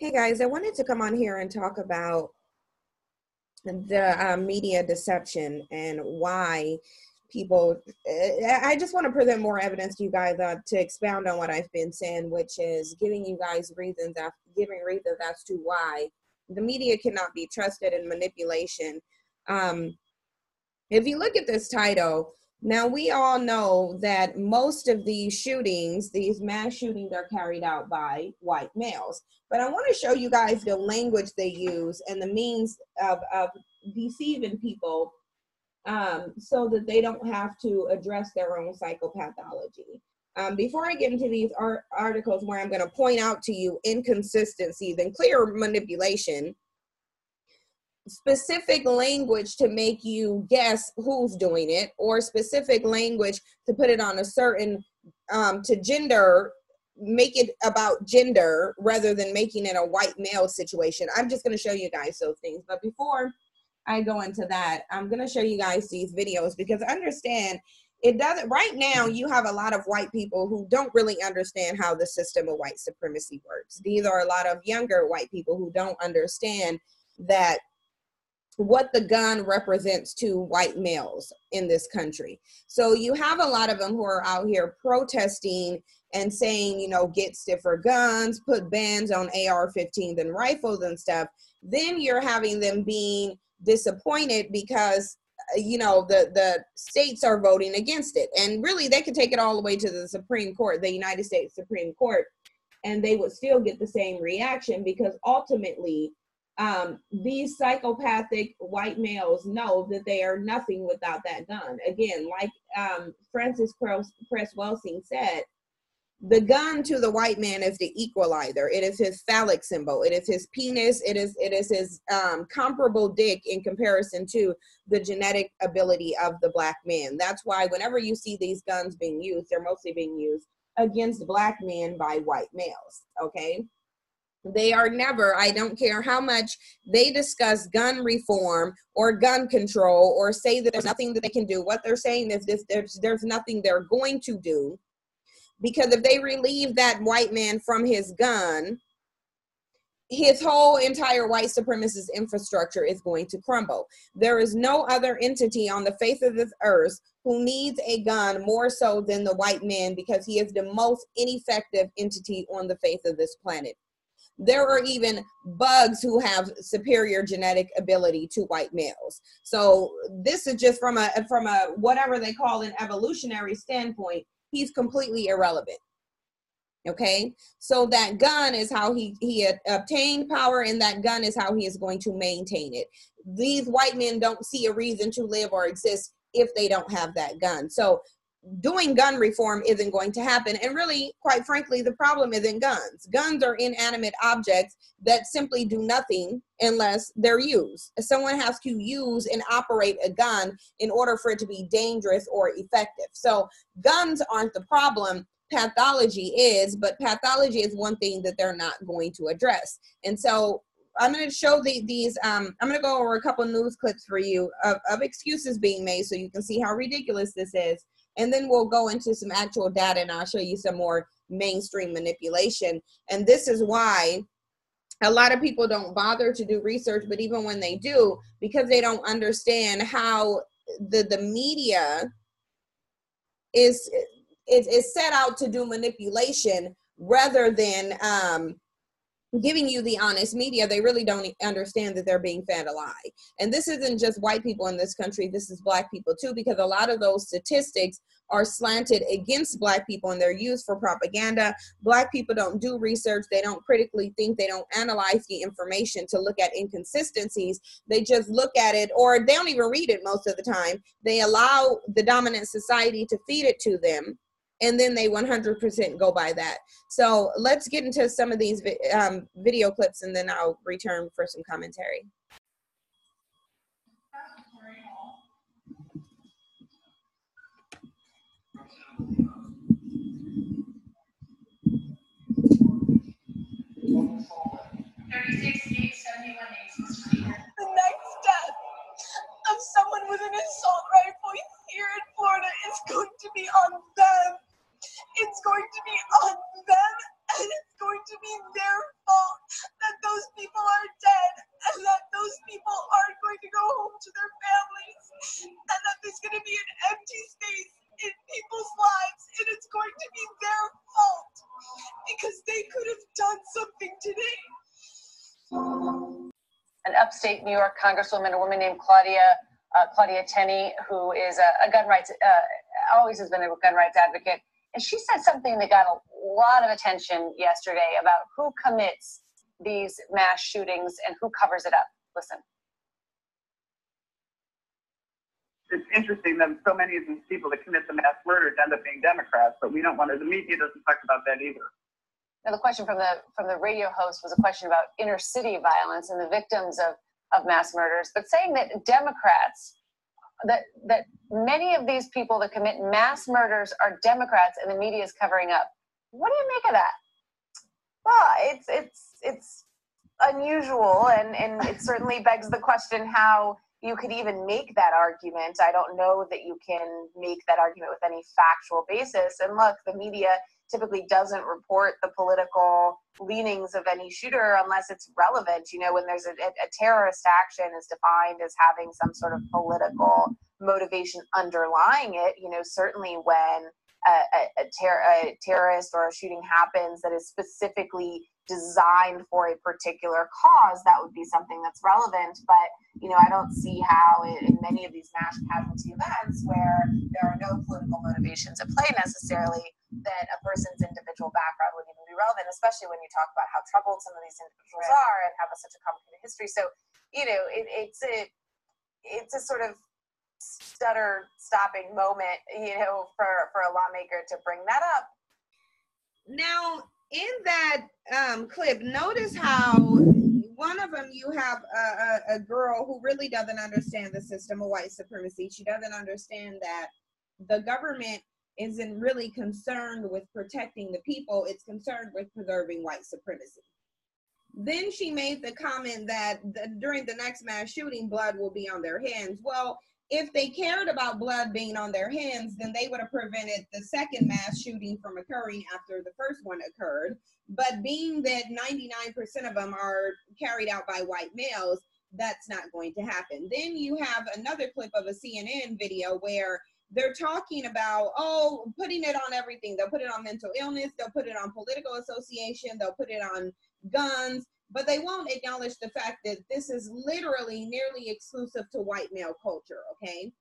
Hey guys, I wanted to come on here and talk about the media deception and why people. I just want to present more evidence to you guys to expound on what I've been saying, which is giving you guys giving reasons as to why the media cannot be trusted in manipulation. Um, if you look at this title, now we all know that most of these shootings, these mass shootings, are carried out by white males. But I want to show you guys the language they use and the means of deceiving people so that they don't have to address their own psychopathology. Before I get into these articles where I'm going to point out to you inconsistencies and clear manipulation, specific language to make you guess who's doing it, or specific language to put it on a certain to gender, make it about gender rather than making it a white male situation. I'm just going to show you guys those things, but before I go into that, I'm going to show you guys these videos, because understand, it doesn't, right now you have a lot of white people who don't really understand how the system of white supremacy works. These are a lot of younger white people who don't understand that what the gun represents to white males in this country. So you have a lot of them who are out here protesting and saying, you know, get stiffer guns, put bans on AR-15s and rifles and stuff. Then you're having them being disappointed because, you know, the states are voting against it. And really, they could take it all the way to the Supreme Court, the United States Supreme Court, and they would still get the same reaction, because ultimately, these psychopathic white males know that they are nothing without that gun. Again, like Frances Cress Welsing said, the gun to the white man is the equalizer. It is his phallic symbol. It is his penis. It is his comparable dick in comparison to the genetic ability of the black man. That's why whenever you see these guns being used, they're mostly being used against black men by white males, okay? They are never, I don't care how much they discuss gun reform or gun control or say that there's nothing that they can do. What they're saying is this: there's nothing they're going to do, because if they relieve that white man from his gun, his whole entire white supremacist infrastructure is going to crumble. There is no other entity on the face of this earth who needs a gun more so than the white man, because he is the most ineffective entity on the face of this planet. There are even bugs who have superior genetic ability to white males. So this is just from a whatever they call an evolutionary standpoint, he's completely irrelevant. Okay, so that gun is how he obtained power, and that gun is how he is going to maintain it. These white men don't see a reason to live or exist if they don't have that gun. So doing gun reform isn't going to happen. And really, quite frankly, the problem isn't guns. Guns are inanimate objects that simply do nothing unless they're used. Someone has to use and operate a gun in order for it to be dangerous or effective. So guns aren't the problem. Pathology is, but pathology is one thing that they're not going to address. And so I'm going to show these, I'm going to go over a couple of news clips for you of excuses being made so you can see how ridiculous this is. And then we'll go into some actual data, and I'll show you some more mainstream manipulation. And this is why a lot of people don't bother to do research, but even when they do, because they don't understand how the media is set out to do manipulation rather than giving you the honest media. They really don't understand that they're being fed a lie. And this isn't just white people in this country, this is black people too, because a lot of those statistics are slanted against black people and they're used for propaganda. Black people don't do research, they don't critically think, they don't analyze the information to look at inconsistencies. They just look at it, or they don't even read it most of the time. They allow the dominant society to feed it to them, and then they 100% go by that. So let's get into some of these video clips, and then I'll return for some commentary. The next death of someone with an assault rifle here in Florida is going to be on them. It's going to be on them, and it's going to be their fault that on something today. An upstate New York congresswoman, a woman named Claudia Tenney, who is a gun rights, always has been a gun rights advocate. And she said something that got a lot of attention yesterday about who commits these mass shootings and who covers it up. Listen. It's interesting that so many of these people that commit the mass murders end up being Democrats, but we don't want to, the media doesn't talk about that either. Now, the question from the radio host was a question about inner city violence and the victims of mass murders, but saying that Democrats, that many of these people that commit mass murders are Democrats and the media is covering up. What do you make of that? Well, it's unusual, and it certainly begs the question how you could even make that argument. I don't know that you can make that argument with any factual basis. And look, the media typically doesn't report the political leanings of any shooter unless it's relevant. You know, when there's a terrorist action is defined as having some sort of political motivation underlying it, you know, certainly when a terrorist or a shooting happens that is specifically designed for a particular cause, that would be something that's relevant. But, you know, I don't see how in many of these mass casualty events where there are no political motivations at play necessarily, that a person's individual background would even be relevant, especially when you talk about how troubled some of these individuals are and have such a complicated history. So, you know, it's a sort of stutter-stopping moment, you know, for a lawmaker to bring that up. Now, in that clip, notice how one of them, you have a girl who really doesn't understand the system of white supremacy. She doesn't understand that the government isn't really concerned with protecting the people. It's concerned with preserving white supremacy. Then she made the comment that during the next mass shooting, blood will be on their hands. Well, if they cared about blood being on their hands, then they would have prevented the second mass shooting from occurring after the first one occurred. But being that 99% of them are carried out by white males, that's not going to happen. Then you have another clip of a CNN video where they're talking about, putting it on everything. They'll put it on mental illness. They'll put it on political association. They'll put it on guns. But they won't acknowledge the fact that this is literally nearly exclusive to white male culture, okay?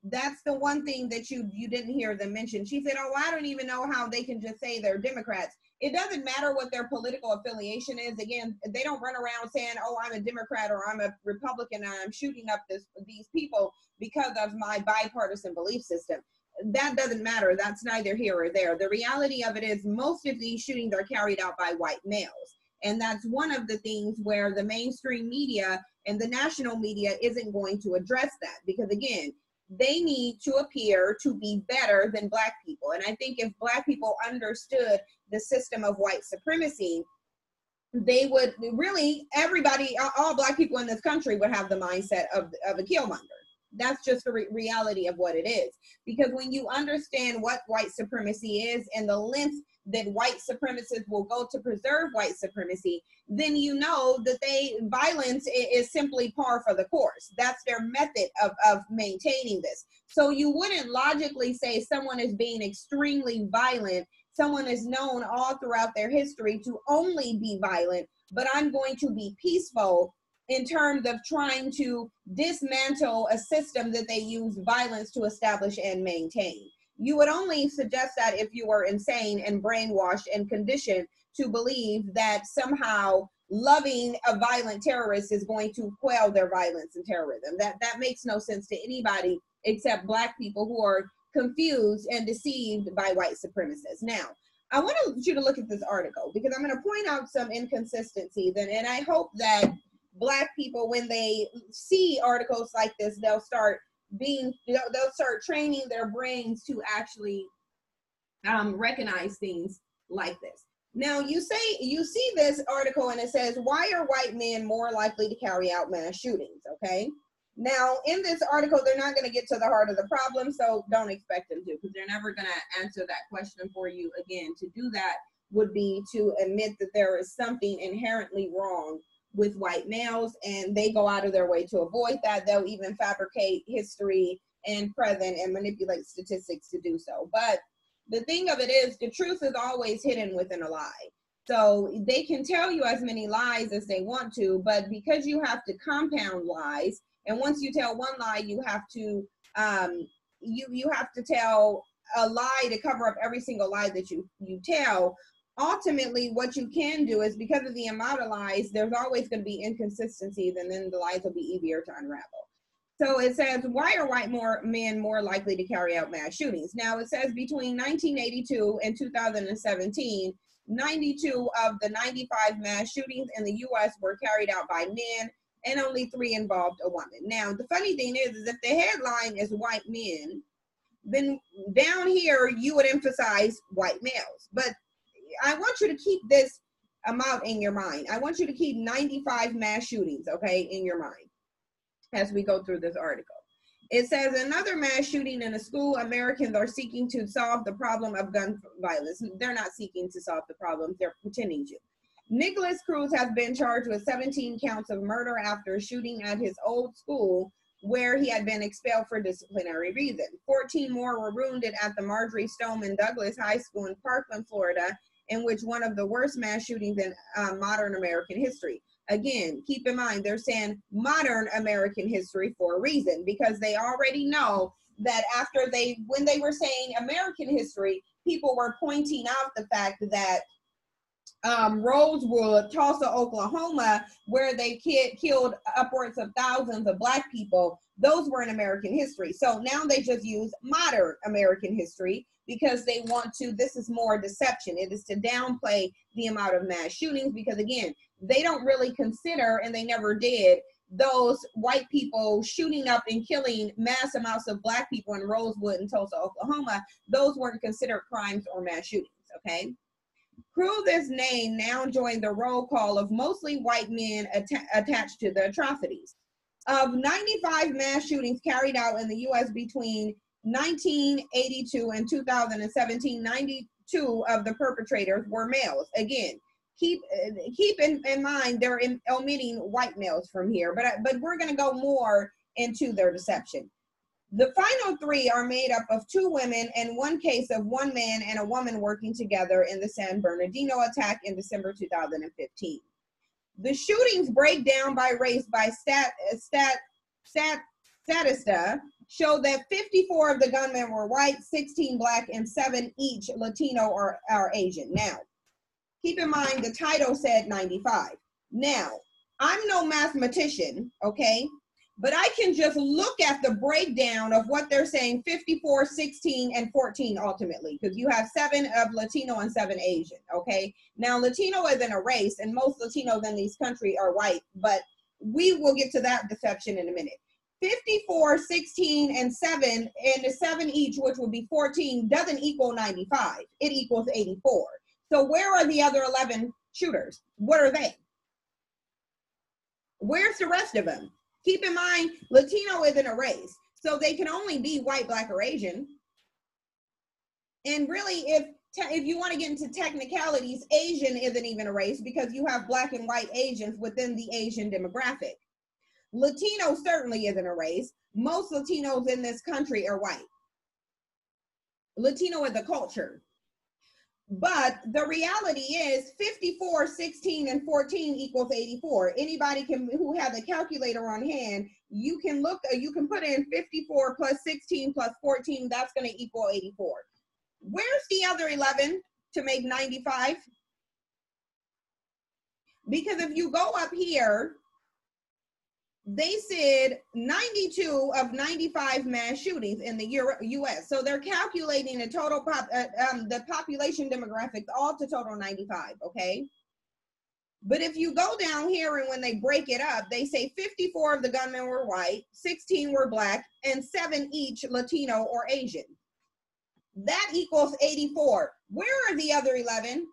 That's the one thing that you didn't hear them mention. She said, I don't even know how they can just say they're Democrats. It doesn't matter what their political affiliation is. Again, they don't run around saying, I'm a Democrat or I'm a Republican and I'm shooting up these people because of my bipartisan belief system. That doesn't matter. That's neither here or there. The reality of it is most of these shootings are carried out by white males. And that's one of the things where the mainstream media and the national media isn't going to address that. Because again, they need to appear to be better than Black people. And I think if Black people understood the system of white supremacy, they would really, everybody, all Black people in this country would have the mindset of a killmonger. That's just the reality of what it is. Because when you understand what white supremacy is and the length that white supremacists will go to preserve white supremacy, then you know that violence is simply par for the course. That's their method of maintaining this. So you wouldn't logically say someone is being extremely violent. Someone is known all throughout their history to only be violent, but I'm going to be peaceful in terms of trying to dismantle a system that they use violence to establish and maintain. You would only suggest that if you were insane and brainwashed and conditioned to believe that somehow loving a violent terrorist is going to quell their violence and terrorism. That makes no sense to anybody except Black people who are confused and deceived by white supremacists. Now, I want you to look at this article because I'm going to point out some inconsistencies, and I hope that Black people, when they see articles like this, they'll start training their brains to actually recognize things like this. Now, you see this article and it says, why are white men more likely to carry out mass shootings? Okay. Now, in this article, they're not going to get to the heart of the problem, so don't expect them to, because they're never going to answer that question for you. Again, to do that would be to admit that there is something inherently wrong with white males, and they go out of their way to avoid that. They'll even fabricate history and present and manipulate statistics to do so. But the thing of it is, the truth is always hidden within a lie. So they can tell you as many lies as they want to, but because you have to compound lies, and once you tell one lie, you have to you have to tell a lie to cover up every single lie that you tell. Ultimately, what you can do is, because of the amount of lies, there's always going to be inconsistencies, and then the lies will be easier to unravel. So it says, why are white men more likely to carry out mass shootings? Now it says between 1982 and 2017, 92 of the 95 mass shootings in the U.S. were carried out by men, and only 3 involved a woman. Now, the funny thing is if the headline is white men, then down here you would emphasize white males. But I want you to keep this amount in your mind. I want you to keep 95 mass shootings, okay, in your mind as we go through this article. It says, another mass shooting in a school. Americans are seeking to solve the problem of gun violence. They're not seeking to solve the problem. They're pretending to. Nicholas Cruz has been charged with 17 counts of murder after shooting at his old school, where he had been expelled for disciplinary reasons. 14 more were wounded at the Marjory Stoneman Douglas High School in Parkland, Florida, in which one of the worst mass shootings in modern American history. Again, keep in mind, they're saying modern American history for a reason, because they already know that when they were saying American history, people were pointing out the fact that Rosewood, Tulsa, Oklahoma, where they killed upwards of thousands of Black people, those were in American history. So now they just use modern American history because they want to, this is more deception. It is to downplay the amount of mass shootings, because again, they don't really consider, and they never did, those white people shooting up and killing mass amounts of Black people in Rosewood and Tulsa, Oklahoma. Those weren't considered crimes or mass shootings, okay? Cruz's name now joined the roll call of mostly white men attached to the atrocities. Of 95 mass shootings carried out in the U.S. between 1982 and 2017, 92 of the perpetrators were males. Again, keep in mind they're omitting white males from here, but we're going to go more into their deception. The final 3 are made up of 2 women and one case of 1 man and a woman working together in the San Bernardino attack in December 2015. The shootings break down by race by Statista show that 54 of the gunmen were white, 16 Black, and 7 each Latino or Asian. Now, keep in mind the title said 95. Now, I'm no mathematician, okay? But I can just look at the breakdown of what they're saying, 54, 16, and 14 ultimately, because you have 7 of Latino and 7 Asian, okay? Now, Latino isn't a race, and most Latinos in these countries are white, but we will get to that deception in a minute. 54, 16, and 7, and the 7 each, which would be 14, doesn't equal 95. It equals 84. So where are the other 11 shooters? What are they? Where's the rest of them? Keep in mind, Latino isn't a race, so they can only be white, Black, or Asian. And really, if you want to get into technicalities, Asian isn't even a race, because you have Black and white Asians within the Asian demographic. Latino certainly isn't a race. Most Latinos in this country are white. Latino is a culture. But the reality is 54, 16, and 14 equals 84. Anybody who has a calculator on hand, you can put in 54 plus 16 plus 14, that's going to equal 84. Where's the other 11 to make 95? Because if you go up here, they said 92 of 95 mass shootings in the U.S. So they're calculating the total the population demographics all to total 95, okay? But if you go down here and when they break it up, they say 54 of the gunmen were white, 16 were Black, and 7 each Latino or Asian. That equals 84. Where are the other 11?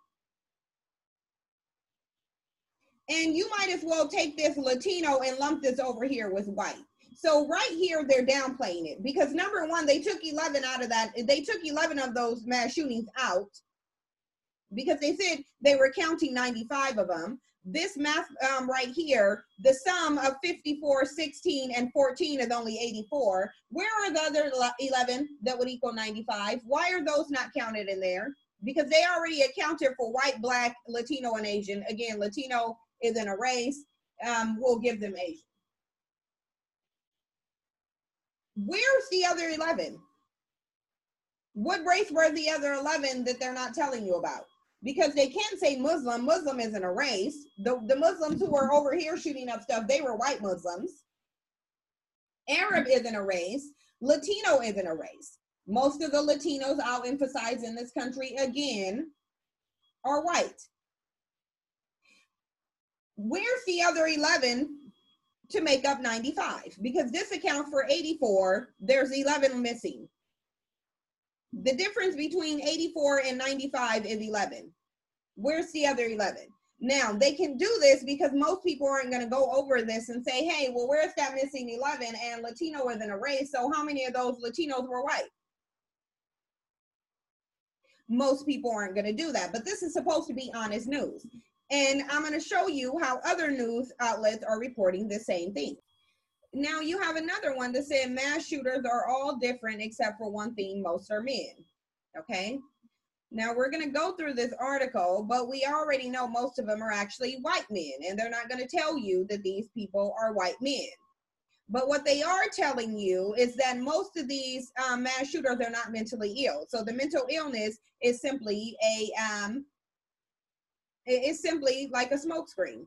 And you might as well take this Latino and lump this over here with white. So right here, they're downplaying it, because number one, they took 11 out of that. They took 11 of those mass shootings out because they said they were counting 95 of them. This math right here, the sum of 54, 16, and 14 is only 84. Where are the other 11 that would equal 95? Why are those not counted in there? because they already accounted for white, black, Latino, and Asian. Again, Latino isn't a race. We'll give them Asian. Where's the other 11? What race were the other 11 that they're not telling you about? Because they can't say Muslim. Muslim isn't a race. The Muslims who were over here shooting up stuff, they were white Muslims. Arab isn't a race. Latino isn't a race. Most of the Latinos, I'll emphasize in this country again, are white. Where's the other 11 to make up 95? Because this accounts for 84, there's 11 missing. The difference between 84 and 95 is 11. Where's the other 11? Now, they can do this because most people aren't going to go over this and say, hey, well, where's that missing 11? And Latino isn't a race, so how many of those Latinos were white? Most people aren't going to do that, but this is supposed to be honest news. And I'm going to show you how other news outlets are reporting the same thing. Now you have another one that said mass shooters are all different except for one thing, most are men. Okay. Now we're going to go through this article, but we already know most of them are actually white men, and they're not going to tell you that these people are white men. But what they are telling you is that most of these mass shooters are not mentally ill. So the mental illness is simply it's simply like a smokescreen.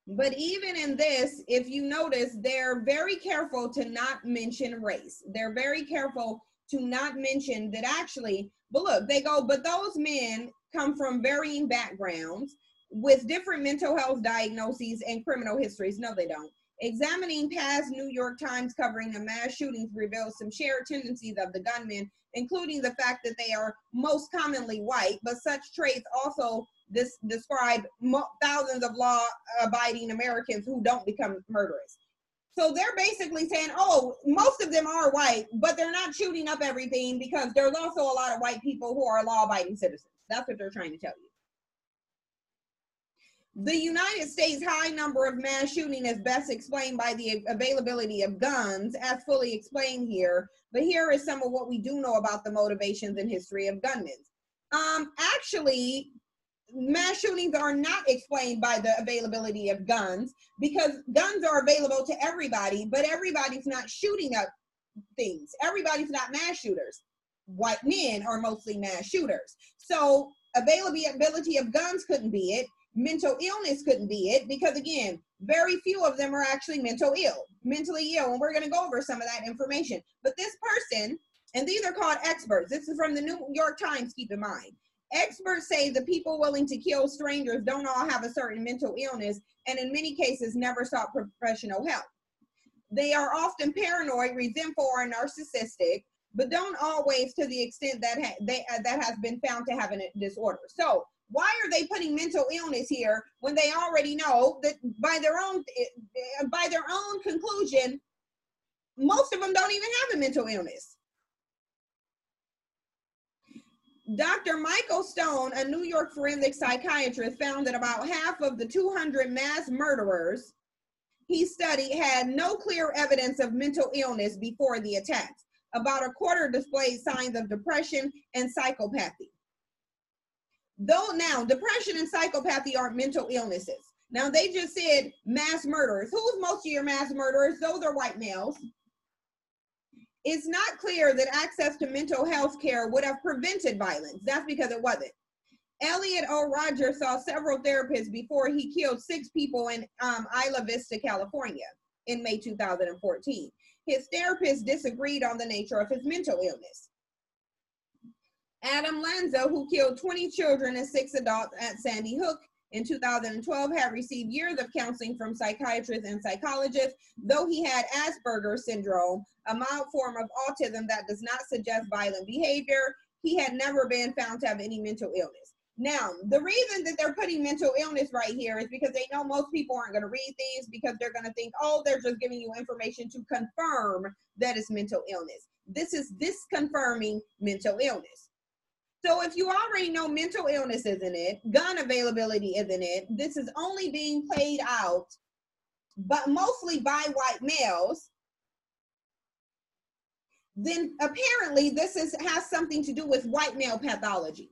But even in this, if you notice, they're very careful to not mention race. They're very careful to not mention that actually, but look, they go, but those men come from varying backgrounds with different mental health diagnoses and criminal histories. No, they don't. Examining past New York Times covering of mass shootings reveals some shared tendencies of the gunmen, including the fact that they are most commonly white, but such traits also describe thousands of law-abiding Americans who don't become murderers. So they're basically saying, oh, most of them are white, but they're not shooting up everything because there's also a lot of white people who are law-abiding citizens. That's what they're trying to tell you. The United States' high number of mass shooting is best explained by the availability of guns, as fully explained here. But here is some of what we do know about the motivations and history of gunmen. Actually, mass shootings are not explained by the availability of guns, because guns are available to everybody, but everybody's not shooting up things. Everybody's not mass shooters. White men are mostly mass shooters. So availability of guns couldn't be it. Mental illness couldn't be it, because again, very few of them are actually mentally ill, and we're going to go over some of that information. But this person, and these are called experts. This is from the New York Times, keep in mind. Experts say the people willing to kill strangers don't all have a certain mental illness, and in many cases never sought professional help. They are often paranoid, resentful, or narcissistic, but don't always to the extent that that has been found to have a disorder. So why are they putting mental illness here when they already know that by their own conclusion, most of them don't even have a mental illness? Dr. Michael Stone, a New York forensic psychiatrist, found that about half of the 200 mass murderers he studied had no clear evidence of mental illness before the attacks. About a quarter displayed signs of depression and psychopathy. Though now, depression and psychopathy aren't mental illnesses. Now, they just said mass murderers. Who's most of your mass murderers? Those are white males. It's not clear that access to mental health care would have prevented violence. That's because it wasn't. Elliot O. Rogers saw several therapists before he killed 6 people in Isla Vista, California in May 2014. His therapist disagreed on the nature of his mental illness. Adam Lanza, who killed 20 children and 6 adults at Sandy Hook in 2012, had received years of counseling from psychiatrists and psychologists. Though he had Asperger's syndrome, a mild form of autism that does not suggest violent behavior, he had never been found to have any mental illness. Now, the reason that they're putting mental illness right here is because they know most people aren't going to read these, because they're going to think, oh, they're just giving you information to confirm that it's mental illness. This is disconfirming mental illness. So if you already know mental illness isn't it, gun availability isn't it, this is only being played out, but mostly by white males, then apparently this has something to do with white male pathology.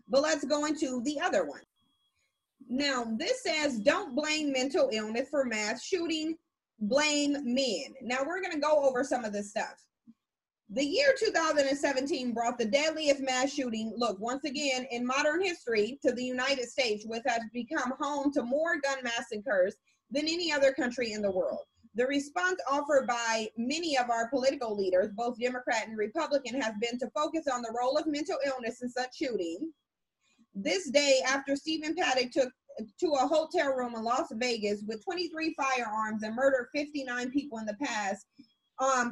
But let's go into the other one. Now, this says, don't blame mental illness for mass shooting, blame men. Now, we're going to go over some of this stuff. The year 2017 brought the deadliest mass shooting, look, once again, in modern history to the United States, which has become home to more gun massacres than any other country in the world. The response offered by many of our political leaders, both Democrat and Republican, has been to focus on the role of mental illness in such shootings. This day, after Stephen Paddock took to a hotel room in Las Vegas with 23 firearms and murdered 59 people in the past,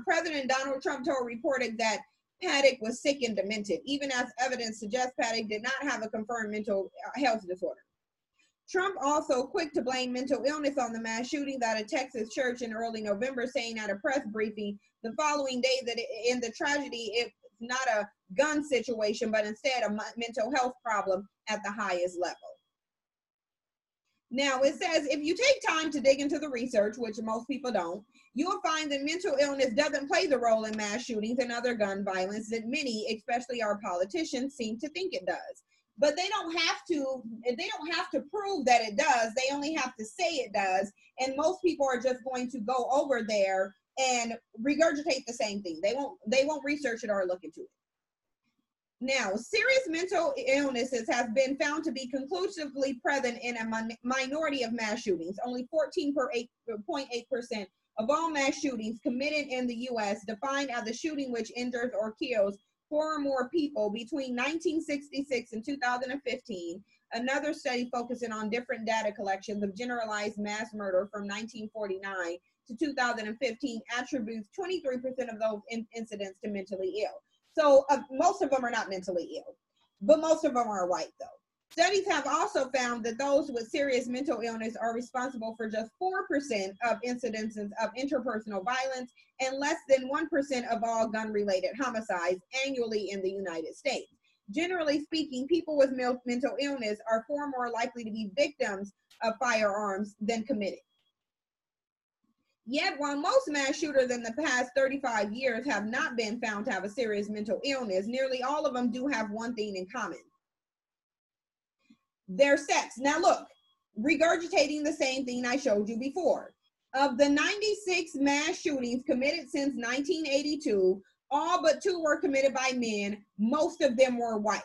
President Donald Trump told reporters that Paddock was sick and demented, even as evidence suggests Paddock did not have a confirmed mental health disorder. Trump also quick to blame mental illness on the mass shooting at a Texas church in early November, saying at a press briefing the following day that in the tragedy, it's not a gun situation, but instead a mental health problem at the highest level. Now, it says, if you take time to dig into the research, which most people don't, you will find that mental illness doesn't play the role in mass shootings and other gun violence that many, especially our politicians, seem to think it does. But they don't have to prove that it does. They only have to say it does. And most people are just going to go over there and regurgitate the same thing. They won't research it or look into it. Now, serious mental illnesses have been found to be conclusively present in a minority of mass shootings. Only 14.8% of all mass shootings committed in the U.S. defined as a shooting which injures or kills 4 or more people between 1966 and 2015. Another study focusing on different data collections of generalized mass murder from 1949 to 2015 attributes 23% of those incidents to mentally ill. So most of them are not mentally ill, but most of them are white though. Studies have also found that those with serious mental illness are responsible for just 4% of incidences of interpersonal violence and less than 1% of all gun-related homicides annually in the United States. Generally speaking, people with mental illness are far more likely to be victims of firearms than committed. Yet, while most mass shooters in the past 35 years have not been found to have a serious mental illness, nearly all of them do have one thing in common: their sex. Now look, regurgitating the same thing I showed you before. Of the 96 mass shootings committed since 1982, all but 2 were committed by men. Most of them were white.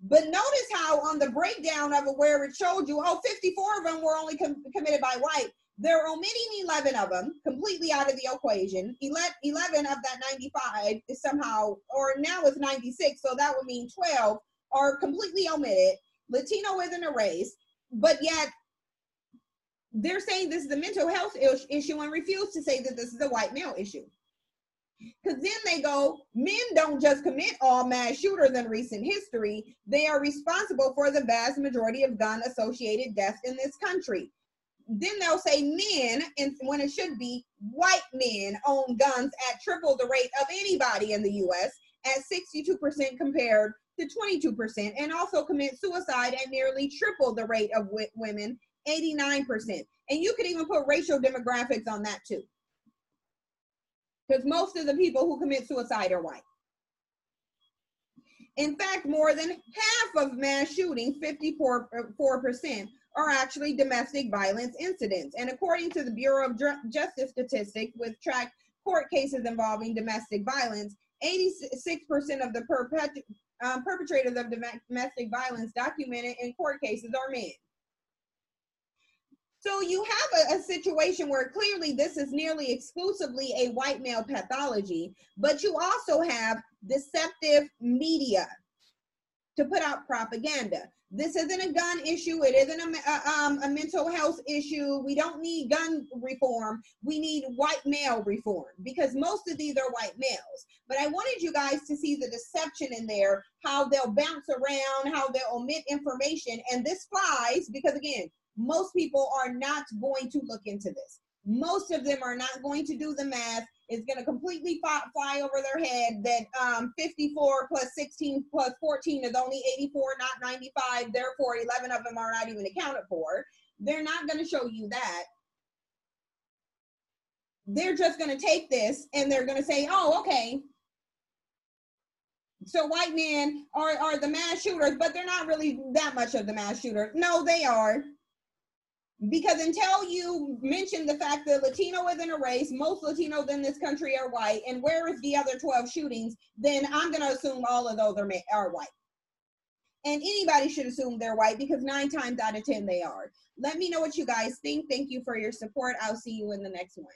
But notice how on the breakdown of it where it showed you, 54 of them were only committed by white. They're omitting 11 of them completely out of the equation. 11 of that 95 is somehow, or now it's 96, so that would mean 12 are completely omitted. Latino isn't erased, but yet they're saying this is a mental health issue and refuse to say that this is a white male issue. Because then they go, men don't just commit all mass shooters in recent history. They are responsible for the vast majority of gun-associated deaths in this country. Then they'll say men, and when it should be white men, own guns at triple the rate of anybody in the U.S. at 62% compared to 22%, and also commit suicide at nearly triple the rate of women, 89%. And you could even put racial demographics on that too, because most of the people who commit suicide are white. In fact, more than half of mass shootings, 54%, are actually domestic violence incidents. And according to the Bureau of Justice Statistics, which track court cases involving domestic violence, 86% of the perpetrators of domestic violence documented in court cases are men. So you have a situation where clearly this is nearly exclusively a white male pathology, but you also have deceptive media to put out propaganda. This isn't a gun issue. It isn't a mental health issue. We don't need gun reform. We need white male reform, because most of these are white males. But I wanted you guys to see the deception in there, how they'll bounce around, how they'll omit information. And this flies because, again, most people are not going to look into this. Most of them are not going to do the math. It's going to completely fly over their head that 54 plus 16 plus 14 is only 84, not 95. Therefore, 11 of them are not even accounted for. They're not going to show you that. They're just going to take this and they're going to say, oh, okay, so white men are the mass shooters, but they're not really that much of the mass shooter. No, they are. Because until you mention the fact that Latino isn't a race, most Latinos in this country are white, and where is the other 12 shootings, then I'm going to assume all of those are white. And anybody should assume they're white because 9 times out of 10 they are. Let me know what you guys think. Thank you for your support. I'll see you in the next one.